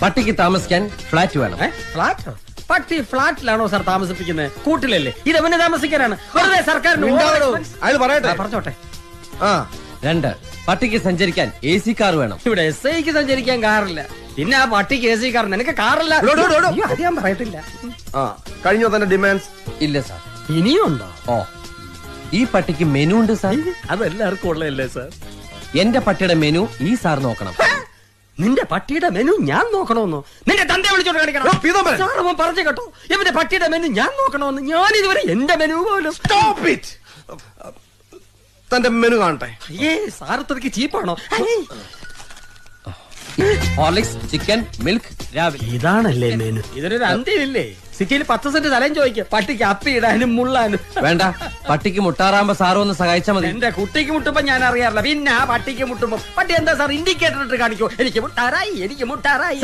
പട്ടിക്ക് താമസിക്കാൻ ഫ്ലാറ്റ് വേണം. ഫ്ലാറ്റ്? പട്ടി ഫ്ലാറ്റിലാണോ സാർ താമസിപ്പിക്കുന്നത്? കൂട്ടിലല്ലേ? ഇതെവനെ താമസിക്കാനാണ്. വെറുതെ സർക്കാരിന് അയാൾ പറയട്ടെ. പറഞ്ഞോട്ടെ. 2 പട്ടിക്ക് സഞ്ചരിക്കാൻ AC കാർ വേണം. ഇവിടെ SIക്ക് സഞ്ചരിക്കാൻ കാറില്ല. പിന്നെ ആ പട്ടിക്ക് AC കാർ. നിനക്ക് കാറില്ല? അത് ഞാൻ പറയത്തില്ല. കഴിഞ്ഞോ തന്റെ ഡിമാൻഡ്സ്? ഇല്ല സാർ. ഇനിയും ഉണ്ടോ? ഈ പട്ടിക്ക് മെനു ഉണ്ട് സാർ. അതെല്ലാവർക്കും ഉള്ളതല്ലേ സാർ? എന്റെ പട്ടിയുടെ മെനു ഈ സാർ നോക്കണം. നിന്റെ പട്ടിയുടെ മെനു ഞാൻ നോക്കണമെന്നോ? നിന്റെ തന്റെ വിളിച്ചോണ്ട് കാണിക്കണം. പറഞ്ഞു കേട്ടോ, ഇവന്റെ പട്ടിയുടെ മെനു ഞാൻ നോക്കണമെന്ന്. ഞാൻ ഇതുവരെ എന്റെ മെനു പോലും. തന്റെ മെനു കാണട്ടെ. സാറത്രക്ക് ചീപ്പാണോ? ഹോർലിക്സ്, ചിക്കൻ, മിൽക്ക് രാവിലെ. ഇതാണല്ലേ മെനു? ഇതിനൊരു അന്ത്യമില്ലേ? സിറ്റിയിൽ 10 സെന്റ് സ്ഥലം ചോദിക്കുക പട്ടിക്ക് അപ്പി ഇടാനും മുള്ളാനും. വേണ്ട, പട്ടിക്ക് മുട്ടാറാകുമ്പോ സാറും ഒന്ന് സഹായിച്ചാൽ മതി. എന്റെ കുട്ടിക്ക് മുട്ടുമ്പോ ഞാൻ അറിയാറില്ല, പിന്നെ ആ പട്ടിക്ക് മുട്ടുമ്പോ പട്ടി എന്താ സാർ ഇൻഡിക്കേറ്റർ ഇട്ട് കാണിക്കോ? എനിക്ക് മുട്ടാറായി, എനിക്ക് മുട്ടാറായി.